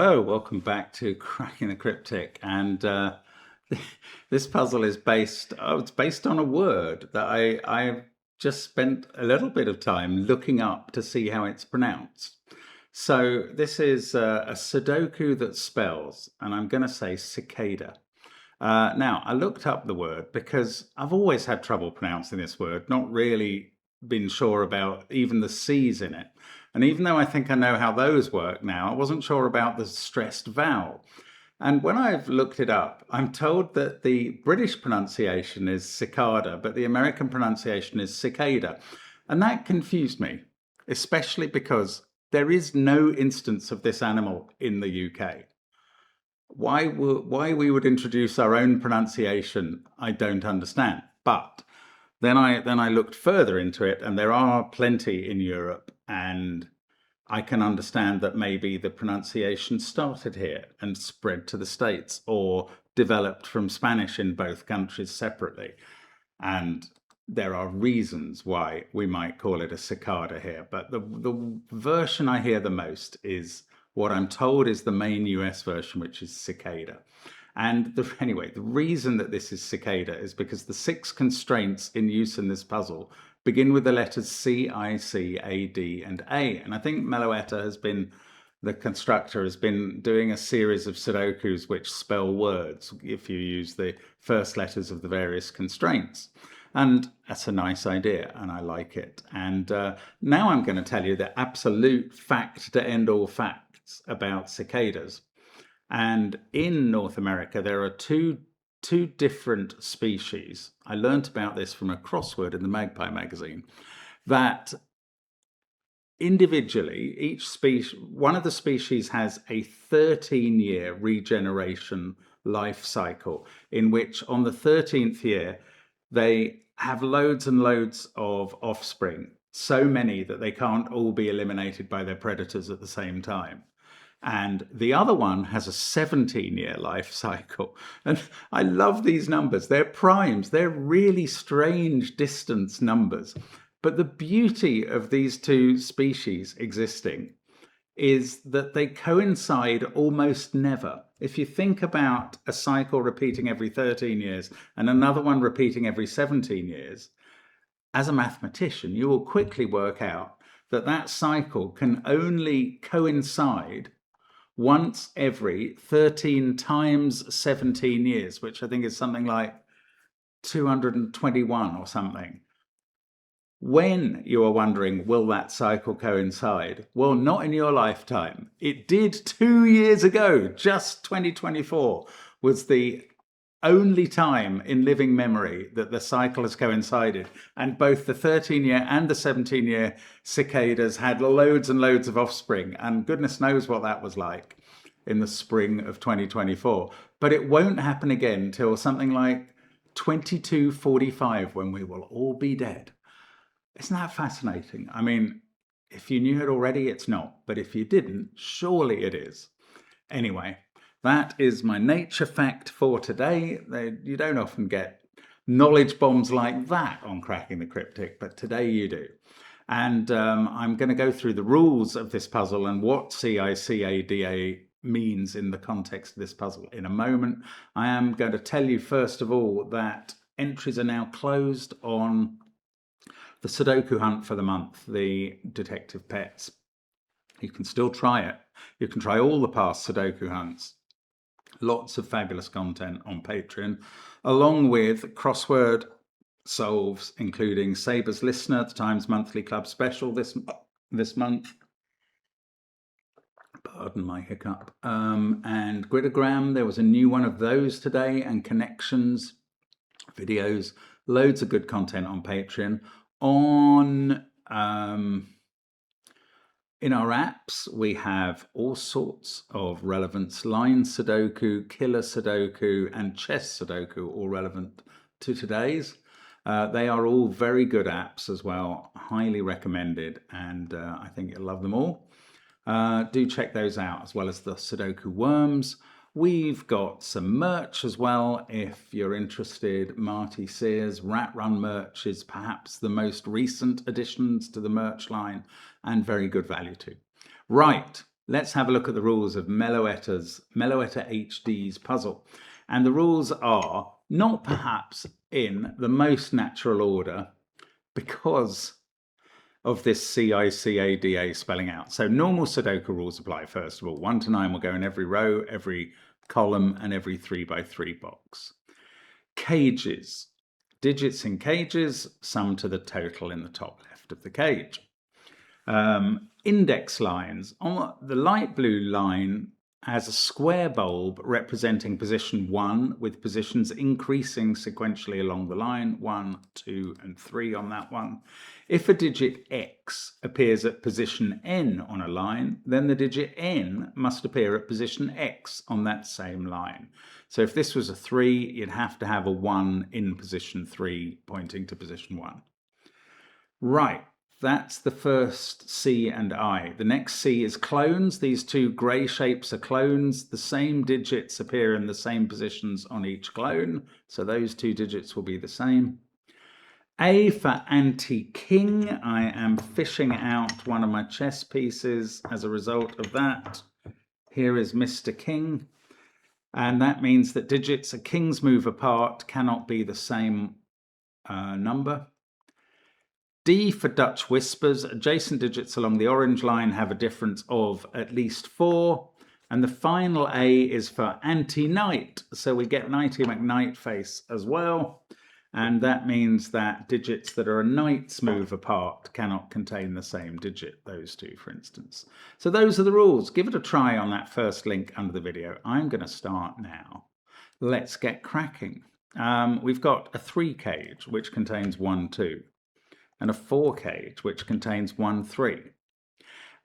Hello, welcome back to Cracking the Cryptic. And this puzzle is it's based on a word that I've just spent a little bit of time looking up to see how it's pronounced. So this is a Sudoku that spells, and I'm going to say cicada. Now, I looked up the word because I've always had trouble pronouncing this word, not really been sure about even the C's in it. And even though I think I know how those work now, I wasn't sure about the stressed vowel. And when I've looked it up, I'm told that the British pronunciation is cicada, but the American pronunciation is cicada. And that confused me, especially because there is no instance of this animal in the UK. Why we would introduce our own pronunciation, I don't understand. But then I looked further into it, and there are plenty in Europe, and I can understand that maybe the pronunciation started here and spread to the States, or developed from Spanish in both countries separately. And there are reasons why we might call it a cicada here. But the version I hear the most is what I'm told is the main US version, which is cicada. And anyway, the reason that this is cicada is because the 6 constraints in use in this puzzle begin with the letters C, I, C, A, D, and A. And I think Meloetta the constructor has been doing a series of Sudokus which spell words if you use the first letters of the various constraints. And that's a nice idea, and I like it. And now I'm going to tell you the absolute fact to end all facts about cicadas. And in North America, there are two different species. I learnt about this from a crossword in the Magpie magazine, that individually, one of the species has a 13-year regeneration life cycle, in which on the 13th year, they have loads and loads of offspring, so many that they can't all be eliminated by their predators at the same time. And the other one has a 17-year life cycle. And I love these numbers. They're primes. They're really strange distance numbers. But the beauty of these two species existing is that they coincide almost never. If you think about a cycle repeating every 13 years and another one repeating every 17 years, as a mathematician, you will quickly work out that that cycle can only coincide once every 13 times 17 years, which I think is something like 221 or something. When you are wondering, will that cycle coincide? Well, not in your lifetime. It did 2 years ago. Just 2024 was the only time in living memory that the cycle has coincided. And both the 13-year and the 17-year cicadas had loads and loads of offspring. And goodness knows what that was like in the spring of 2024. But it won't happen again till something like 2245, when we will all be dead. Isn't that fascinating? I mean, if you knew it already, it's not. But if you didn't, surely it is. Anyway, that is my nature fact for today. You don't often get knowledge bombs like that on Cracking the Cryptic, but today you do. And I'm going to go through the rules of this puzzle and what CICADA means in the context of this puzzle in a moment. I am going to tell you, first of all, that entries are now closed on the Sudoku hunt for the month, the Detective Pets. You can still try it. You can try all the past Sudoku hunts. Lots of fabulous content on Patreon, along with crossword solves, including Saber's Listener, the Times Monthly Club special this month. Pardon my hiccup. And Gridogram, there was a new one of those today, and Connections videos. Loads of good content on Patreon. In our apps, we have all sorts of relevance. Line Sudoku, Killer Sudoku, and Chess Sudoku, all relevant to today's. They are all very good apps as well, highly recommended, and I think you'll love them all. Do check those out, as well as the Sudoku Worms. We've got some merch as well, if you're interested. Marty Sears Rat Run merch is perhaps the most recent additions to the merch line, and very good value too. Right, let's have a look at the rules of Meloetta HD's puzzle. And the rules are not perhaps in the most natural order because of this CICADA spelling out. So normal Sudoku rules apply, first of all. 1 to 9 will go in every row, every column, and every 3x3 box. Cages. Digits in cages sum to the total in the top left of the cage. Index lines. On the light blue line has a square bulb representing position 1 with positions increasing sequentially along the line, 1, 2, and 3 on that one. If a digit X appears at position N on a line, then the digit N must appear at position X on that same line. So if this was a 3, you'd have to have a 1 in position 3 pointing to position 1. Right. That's the first C and I. The next C is clones. These two grey shapes are clones. The same digits appear in the same positions on each clone. So those two digits will be the same. A for Antiking. I am fishing out one of my chess pieces as a result of that. Here is Mr. King. And that means that digits a king's move apart cannot be the same number. D for Dutch whispers. Adjacent digits along the orange line have a difference of at least 4. And the final A is for Antiknight. So we get Nighty McKnight face as well. And that means that digits that are a knight's move apart cannot contain the same digit, those two, for instance. So those are the rules. Give it a try on that first link under the video. I'm going to start now. Let's get cracking. We've got a 3 cage, which contains 1, 2. And a 4 cage, which contains 1, 3.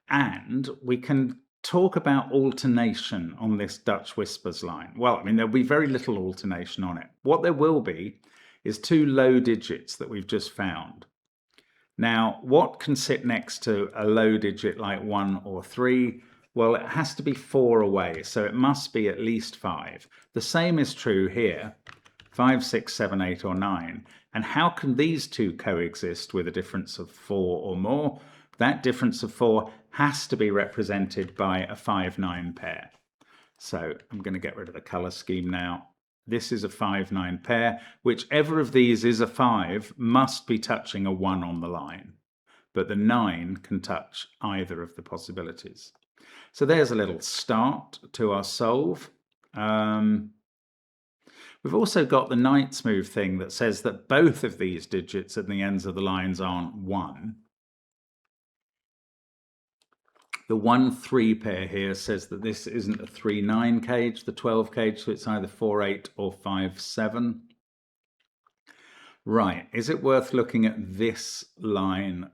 And we can talk about alternation on this Dutch whispers line. Well, I mean, there'll be very little alternation on it. What there will be is 2 low digits that we've just found. Now, what can sit next to a low digit like 1 or 3? Well, it has to be 4 away, so it must be at least 5. The same is true here, 5, 6, 7, 8, or 9. And how can these two coexist with a difference of 4 or more? That difference of 4 has to be represented by a 5-9 pair. So I'm going to get rid of the color scheme now. This is a 5-9 pair. Whichever of these is a 5 must be touching a 1 on the line. But the 9 can touch either of the possibilities. So there's a little start to our solve. We've also got the knight's move thing that says that both of these digits at the ends of the lines aren't 1. The 1-3 pair here says that this isn't a 3-9 cage, the 12 cage, so it's either 4-8 or 5-7. Right, is it worth looking at this line?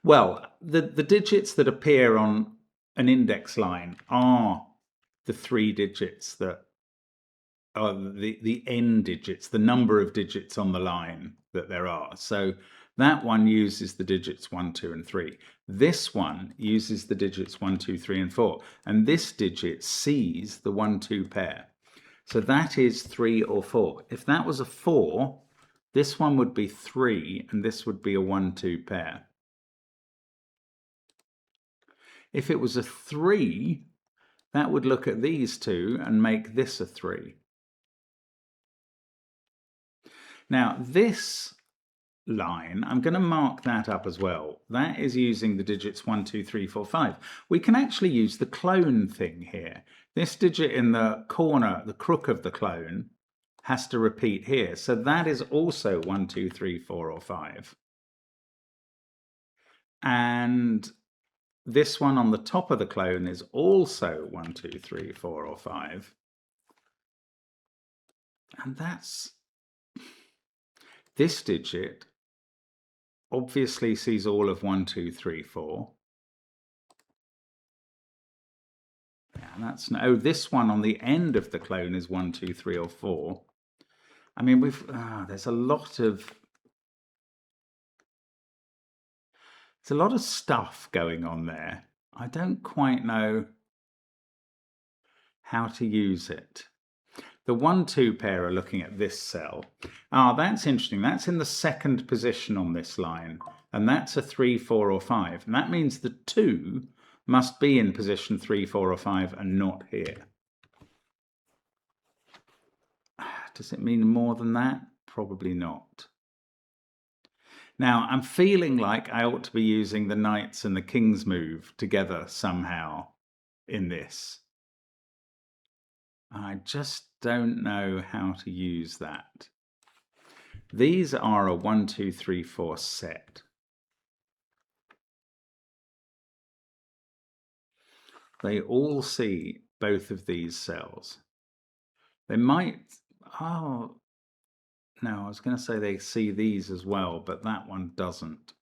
Well, the digits that appear on an index line are the 3 digits that are the n digits, the number of digits on the line that there are. So that one uses the digits 1, 2, and 3. This one uses the digits 1, 2, 3, and 4. And this digit sees the 1, 2 pair. So that is 3 or 4. If that was a 4, this one would be 3, and this would be a 1, 2 pair. If it was a 3, that would look at these two and make this a 3. Now, this line, I'm going to mark that up as well. That is using the digits 1, 2, 3, 4, 5. We can actually use the clone thing here. This digit in the corner, the crook of the clone, has to repeat here. So that is also 1, 2, 3, 4, or 5. And this one on the top of the clone is also 1, 2, 3, 4, or 5. And that's... This digit obviously sees all of 1, 2, 3, 4. Yeah, that's no. Oh, this one on the end of the clone is 1, 2, 3, or 4. I mean, there's a lot of stuff going on there. I don't quite know how to use it. The 1, 2 pair are looking at this cell. That's interesting. That's in the second position on this line. And that's a 3, 4, or 5. And that means the 2 must be in position 3, 4 or 5 and not here. Does it mean more than that? Probably not. Now, I'm feeling like I ought to be using the knights and the king's move together somehow in this. I just don't know how to use that. These are a 1, 2, 3, 4 set. They all see both of these cells. They might, oh, no, I was going to say they see these as well, but that one doesn't.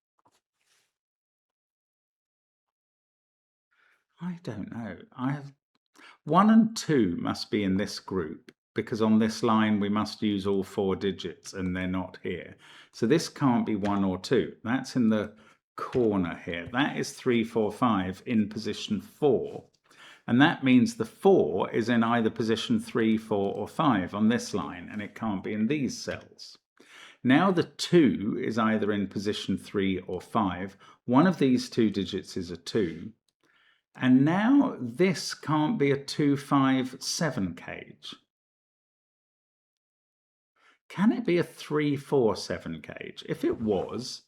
I don't know. I have 1 and 2 must be in this group, because on this line we must use all 4 digits and they're not here. So this can't be 1 or 2. That's in the corner here. That is 3, 4, 5 in position 4. And that means the 4 is in either position 3, 4 or 5 on this line, and it can't be in these cells. Now the 2 is either in position 3 or 5. One of these 2 digits is a 2. And now this can't be a 2, 5, 7 cage. Can it be a 3, 4, 7 cage? If it was,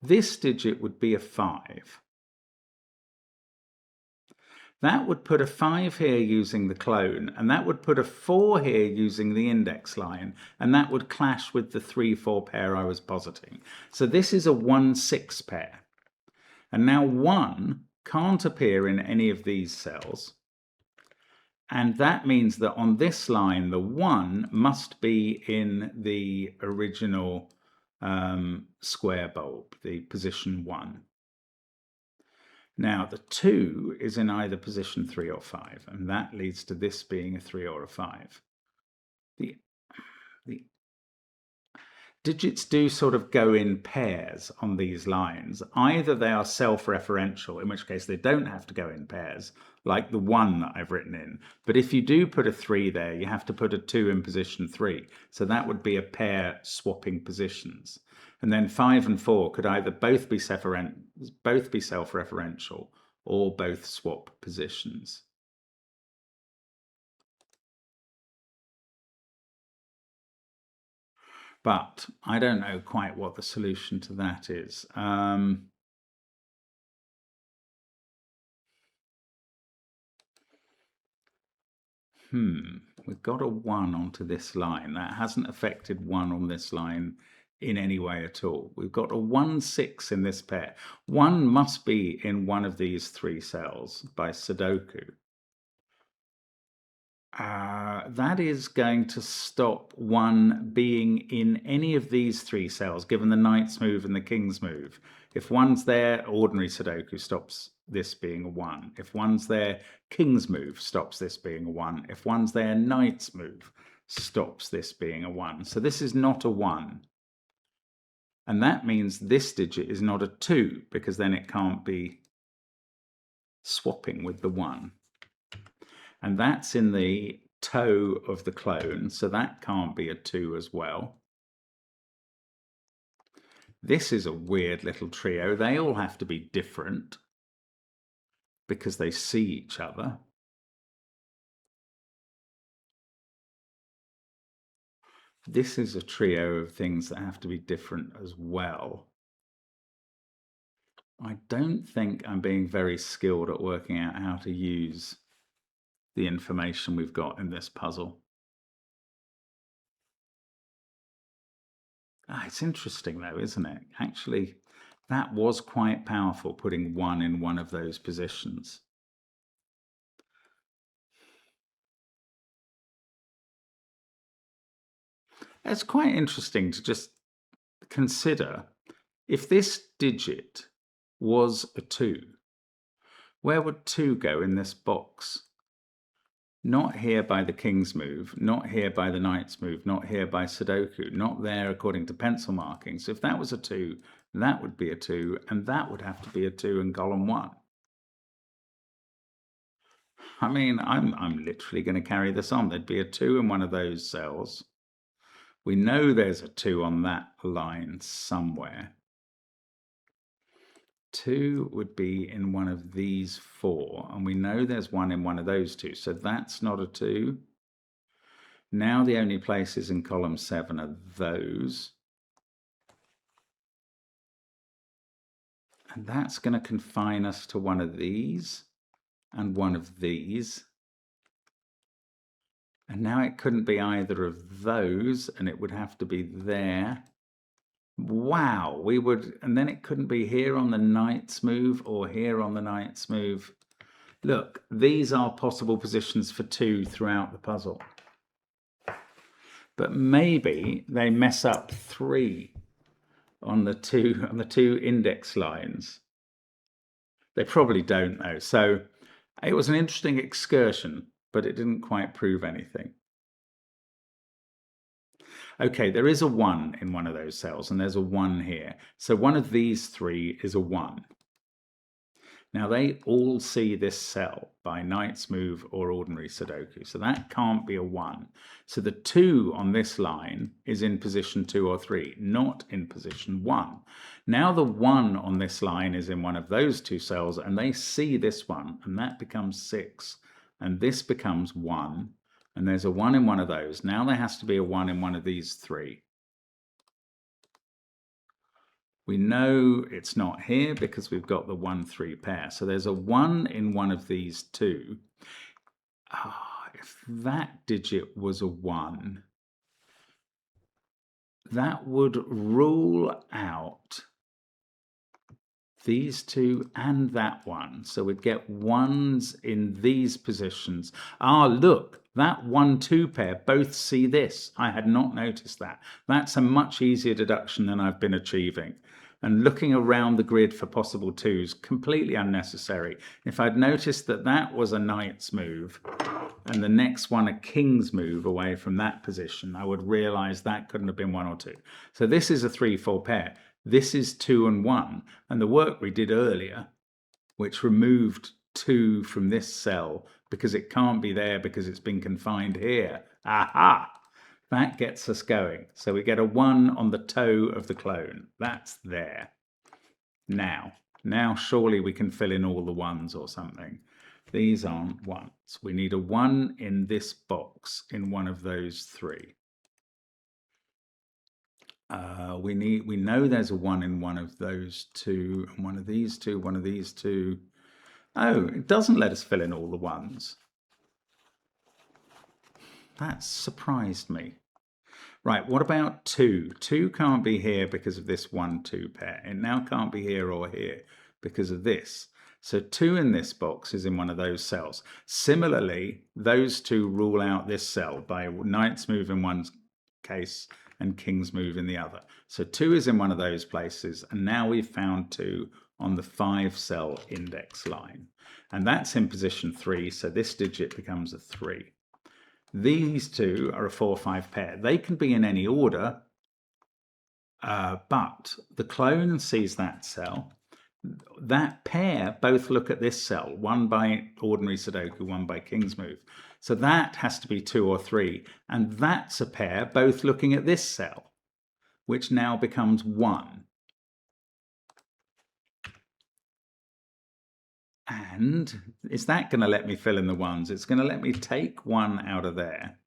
this digit would be a 5. That would put a 5 here using the clone, and that would put a 4 here using the index line, and that would clash with the 3, 4 pair I was positing. So this is a 1, 6 pair. And now 1 can't appear in any of these cells. And that means that on this line, the 1 must be in the original square bulb, the position 1. Now the 2 is in either position 3 or 5, and that leads to this being a 3 or a 5. The digits do sort of go in pairs on these lines. Either they are self-referential, in which case they don't have to go in pairs, like the 1 that I've written in. But if you do put a 3 there, you have to put a 2 in position 3. So that would be a pair swapping positions. And then 5 and 4 could either both be self-referential or both swap positions. But I don't know quite what the solution to that is. We've got a 1 onto this line. That hasn't affected 1 on this line in any way at all. We've got a 1, 6 in this pair. 1 must be in one of these 3 cells by Sudoku. That is going to stop 1 being in any of these 3 cells, given the knight's move and the king's move. If 1's there, ordinary Sudoku stops this being a 1. If 1's there, king's move stops this being a 1. If 1's there, knight's move stops this being a 1. So this is not a 1. And that means this digit is not a 2, because then it can't be swapping with the 1. And that's in the toe of the clone, so that can't be a 2 as well. This is a weird little trio. They all have to be different because they see each other. This is a trio of things that have to be different as well. I don't think I'm being very skilled at working out how to use the information we've got in this puzzle. It's interesting though, isn't it? Actually, that was quite powerful, putting 1 in one of those positions. It's quite interesting to just consider, if this digit was a 2, where would 2 go in this box? Not here by the king's move, not here by the knight's move, not here by Sudoku, not there according to pencil markings. If that was a 2, that would be a 2, and that would have to be a 2 in column 1. I mean, I'm literally going to carry this on. There'd be a 2 in one of those cells. We know there's a 2 on that line somewhere. 2 would be in one of these 4, and we know there's 1 in one of those 2, so that's not a 2. Now the only places in column 7 are those. And that's going to confine us to one of these and one of these. And now it couldn't be either of those, and it would have to be there. Wow, we would, and then it couldn't be here on the knight's move or here on the knight's move. Look, these are possible positions for 2 throughout the puzzle. But maybe they mess up 3 on the two index lines. They probably don't though. So it was an interesting excursion, but it didn't quite prove anything. Okay, there is a 1 in one of those cells, and there's a 1 here. So one of these 3 is a 1. Now they all see this cell by knight's move or ordinary Sudoku, so that can't be a 1. So the 2 on this line is in position 2 or 3, not in position 1. Now the 1 on this line is in one of those 2 cells, and they see this one, and that becomes 6, and this becomes 1, and there's a 1 in one of those. Now there has to be a 1 in one of these 3. We know it's not here because we've got the 1-3 pair. So there's a 1 in one of these 2. If that digit was a 1, that would rule out these 2 and that 1. So we'd get 1s in these positions. Look, that 1-2 pair both see this. I had not noticed that. That's a much easier deduction than I've been achieving. And looking around the grid for possible 2s, completely unnecessary. If I'd noticed that that was a knight's move and the next one a king's move away from that position, I would realize that couldn't have been 1 or 2. So this is a 3-4 pair. This is 2 and 1. And the work we did earlier, which removed 2 from this cell because it can't be there because it's been confined here. Aha! That gets us going. So we get a 1 on the toe of the clone. That's there. Now surely we can fill in all the 1s or something. These aren't 1s. We need a 1 in this box in one of those 3. We know there's a 1 in one of those 2, and one of these 2, one of these 2. Oh, it doesn't let us fill in all the 1s. That surprised me. Right, what about 2? 2 can't be here because of this 1-2 pair. It now can't be here or here because of this. So 2 in this box is in one of those cells. Similarly, those 2 rule out this cell by knight's move in one case and king's move in the other. So 2 is in one of those places, and now we've found 2 on the 5-cell index line. And that's in position 3, so this digit becomes a 3. These 2 are a 4-5 pair. They can be in any order, but the clone sees that cell. That pair both look at this cell, one by ordinary Sudoku, one by king's move. So that has to be 2 or 3. And that's a pair both looking at this cell, which now becomes 1. And is that going to let me fill in the 1s? It's going to let me take 1 out of there.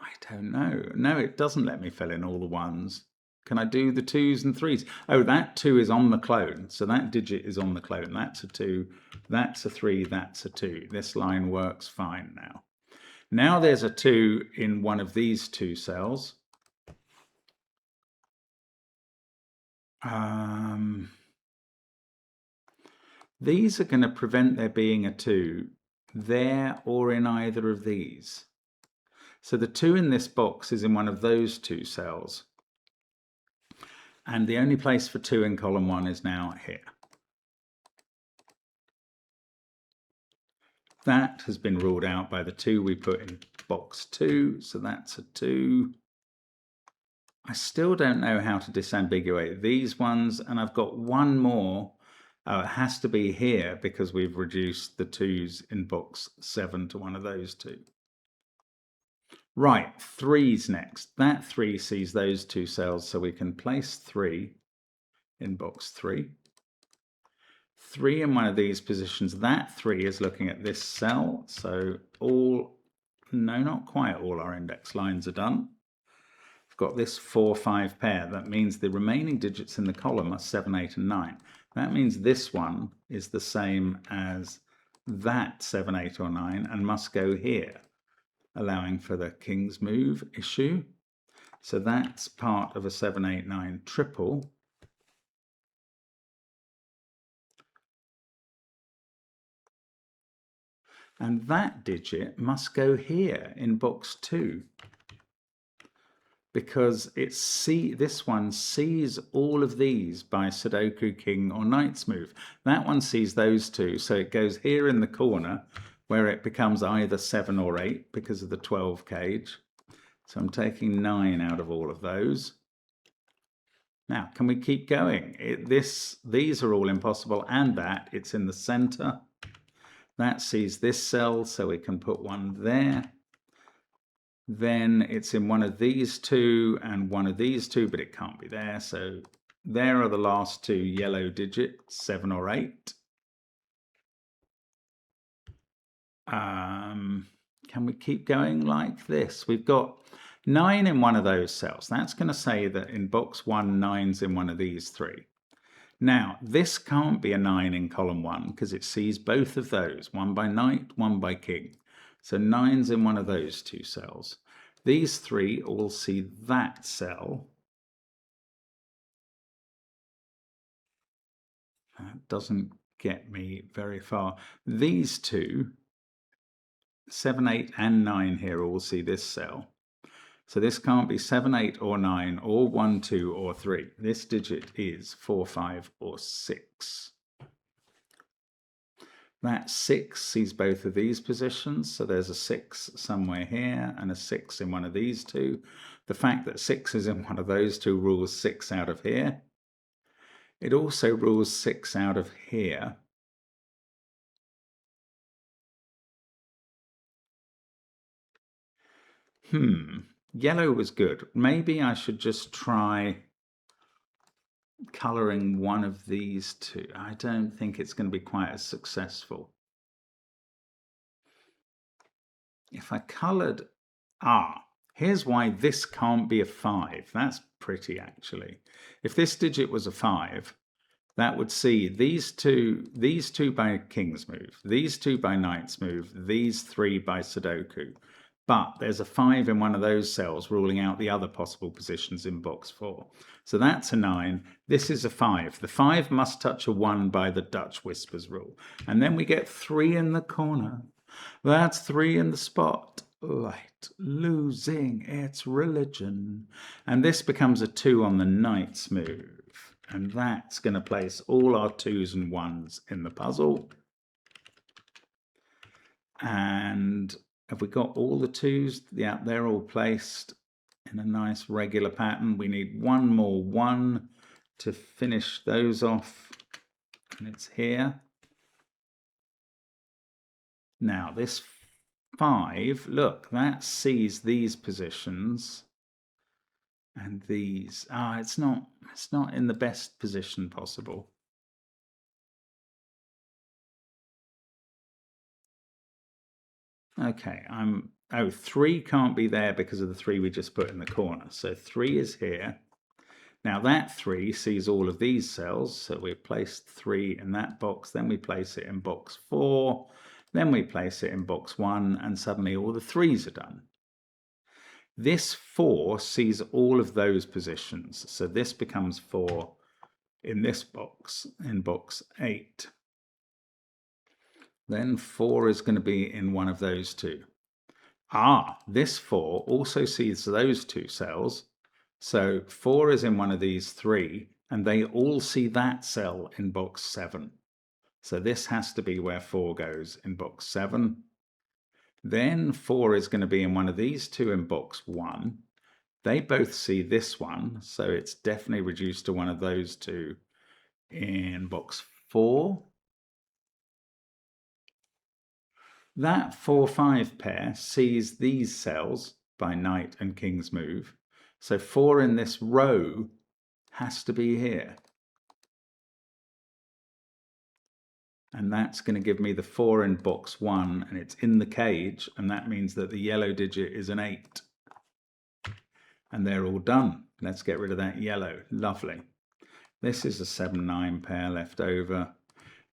I don't know. No, it doesn't let me fill in all the 1s. Can I do the 2s and 3s? Oh, that 2 is on the clone. So that digit is on the clone. That's a 2. That's a 3. That's a 2. This line works fine now. Now there's a 2 in one of these 2 cells. These are going to prevent there being a 2 there or in either of these. So the 2 in this box is in one of those 2 cells. And the only place for 2 in column 1 is now here. That has been ruled out by the 2 we put in box 2. So that's a 2. I still don't know how to disambiguate these ones. And I've got one more. It has to be here because we've reduced the 2s in box 7 to one of those 2. Right, 3's next. That 3 sees those 2 cells, so we can place 3 in box 3. 3 in one of these positions. That 3 is looking at this cell. So all, no, not quite all our index lines are done. We've got this 4, 5 pair. That means the remaining digits in the column are 7, 8, and 9. That means this one is the same as that 7, 8, or 9 and must go here, allowing for the king's move issue. So that's part of a 7, 8, 9 triple. And that digit must go here in box 2. Because this one sees all of these by Sudoku, King, or Knight's move. That one sees those two, so it goes here in the corner where it becomes either 7 or 8 because of the 12 cage. So I'm taking 9 out of all of those. Now, can we keep going? These are all impossible, and that it's in the center. That sees this cell, so we can put one there. Then it's in one of these two and one of these two, but it can't be there. So there are the last 2 yellow digits, 7 or 8. Can we keep going like this? We've got 9 in one of those cells. That's going to say that in box 1, 9's in one of these 3. Now, this can't be a 9 in column 1 because it sees both of those, one by knight, one by king. So 9's in one of those 2 cells. These 3 all see that cell. That doesn't get me very far. These 2, 7, 8, and 9 here all see this cell. So this can't be 7, 8, or 9, or 1, 2, or 3. This digit is 4, 5, or 6. That 6 sees both of these positions, so there's a 6 somewhere here and a 6 in one of these 2. The fact that 6 is in one of those 2 rules 6 out of here. It also rules 6 out of here. Yellow was good. Maybe I should just try colouring one of these 2. I don't think it's going to be quite as successful. If I coloured, here's why this can't be a 5. That's pretty, actually. If this digit was a 5, that would see these two by king's move, these 2 by knight's move, these 3 by Sudoku. But there's a 5 in one of those cells, ruling out the other possible positions in box 4. So that's a 9. This is a 5. The 5 must touch a 1 by the Dutch Whispers rule. And then we get 3 in the corner. That's 3 in the spotlight, losing its religion. And this becomes a 2 on the knight's move. And that's going to place all our 2s and 1s in the puzzle. And have we got all the 2s? Yeah, they're all placed in a nice regular pattern. We need one more 1 to finish those off. And it's here. Now this 5, look, that sees these positions and these. It's not in the best position possible. Okay, 3 can't be there because of the 3 we just put in the corner. So 3 is here. Now that 3 sees all of these cells. So we've placed 3 in that box. Then we place it in box 4. Then we place it in box 1. And suddenly all the 3s are done. This 4 sees all of those positions. So this becomes 4 in this box, in box 8. Then 4 is going to be in one of those 2. This 4 also sees those 2 cells. So 4 is in one of these 3, and they all see that cell in box 7. So this has to be where 4 goes, in box 7. Then 4 is going to be in one of these 2 in box 1. They both see this one, so it's definitely reduced to one of those 2 in box 4. That 4-5 pair sees these cells by knight and king's move. So 4 in this row has to be here. And that's going to give me the 4 in box 1, and it's in the cage, and that means that the yellow digit is an 8. And they're all done. Let's get rid of that yellow. Lovely. This is a 7-9 pair left over.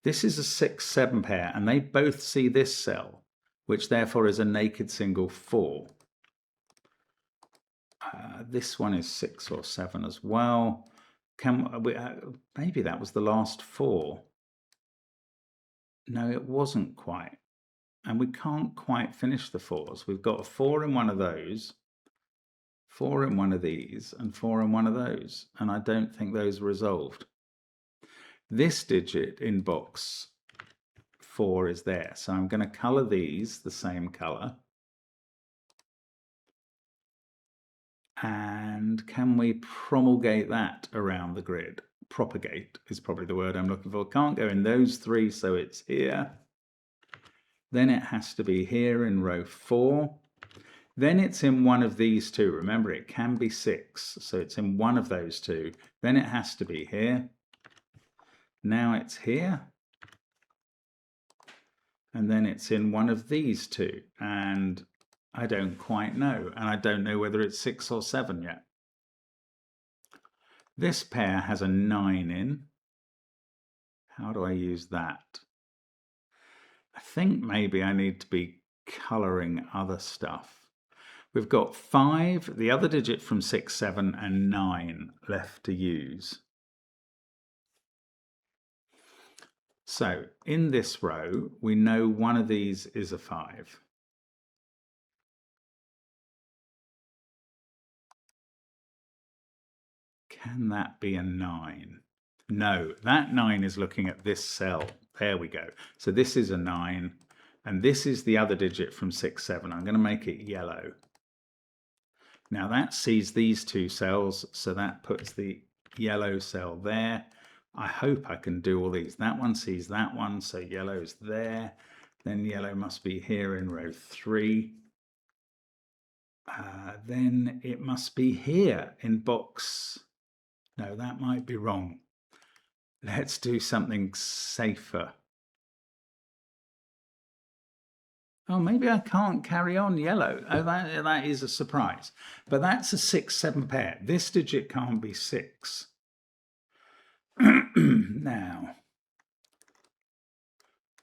This is a 6-7 pair, and they both see this cell, which therefore is a naked single 4. This one is 6 or 7 as well. Maybe that was the last 4. No, it wasn't quite. And we can't quite finish the 4s. We've got a 4 in one of those, 4 in one of these, and 4 in one of those. And I don't think those are resolved. This digit in box 4 is there. So I'm going to colour these the same colour. And can we promulgate that around the grid? Propagate is probably the word I'm looking for. Can't go in those 3, so it's here. Then it has to be here in row 4. Then it's in one of these 2. Remember, it can be 6, so it's in one of those 2. Then it has to be here. Now it's here. And then it's in one of these 2. And I don't quite know. And I don't know whether it's 6 or 7 yet. This pair has a 9 in. How do I use that? I think maybe I need to be colouring other stuff. We've got 5, the other digit from 6, 7, and 9 left to use. So in this row, we know one of these is a 5. Can that be a 9? No, that 9 is looking at this cell. There we go. So this is a 9, and this is the other digit from 6, 7. I'm going to make it yellow. Now that sees these 2 cells, so that puts the yellow cell there. I hope I can do all these. That one sees that one, so yellow's there. Then yellow must be here in row 3. Then it must be here in box... No, that might be wrong. Let's do something safer. Oh, maybe I can't carry on yellow. Oh, that is a surprise. But that's a 6, 7 pair. This digit can't be 6. Now,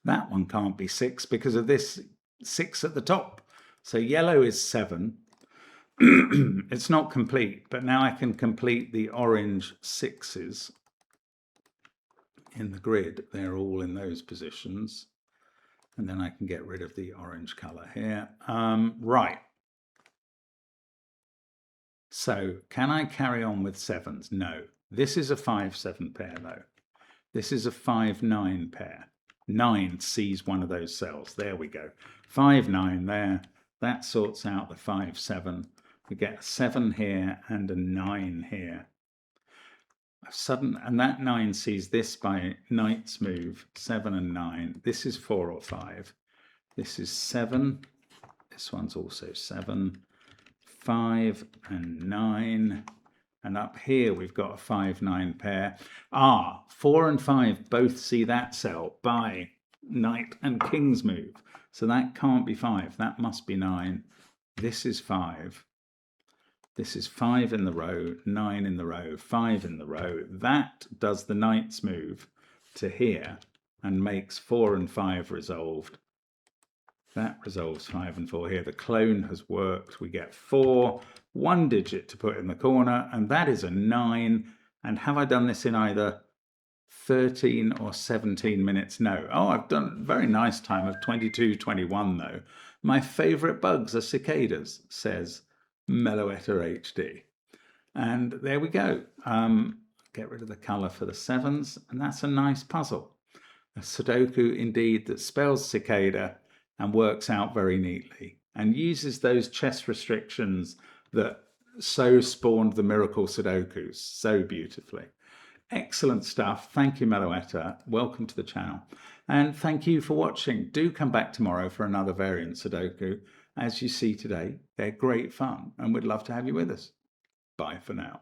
that one can't be 6 because of this 6 at the top. So yellow is 7. It's not complete, but now I can complete the orange 6s in the grid. They're all in those positions. And then I can get rid of the orange color here. Right. So can I carry on with 7s? No. This is a 5, 7 pair though. This is a 5, 9 pair. 9 sees one of those cells. There we go. 5, 9 there. That sorts out the 5, 7. We get a 7 here and a 9 here. And that 9 sees this by knight's move, 7 and 9. This is 4 or 5. This is 7. This one's also 7. 5 and 9. And up here we've got a 5, 9 pair. 4 and 5 both see that cell by knight and king's move. So that can't be 5. That must be 9. This is 5. This is 5 in the row, 9 in the row, 5 in the row. That does the knight's move to here and makes 4 and 5 resolved. That resolves 5 and 4 here. The clone has worked. We get 4, 1 digit to put in the corner, and that is a 9. And have I done this in either 13 or 17 minutes? No. Oh, I've done a very nice time of 22:21 though. My favourite bugs are cicadas, says Mellowetta HD. And there we go. Get rid of the colour for the 7s, and that's a nice puzzle. A Sudoku indeed that spells cicada and works out very neatly and uses those chess restrictions that so spawned the miracle Sudokus so beautifully. Excellent stuff. Thank you, Mellowetta. Welcome to the channel. And thank you for watching. Do come back tomorrow for another variant Sudoku. As you see today, they're great fun and we'd love to have you with us. Bye for now.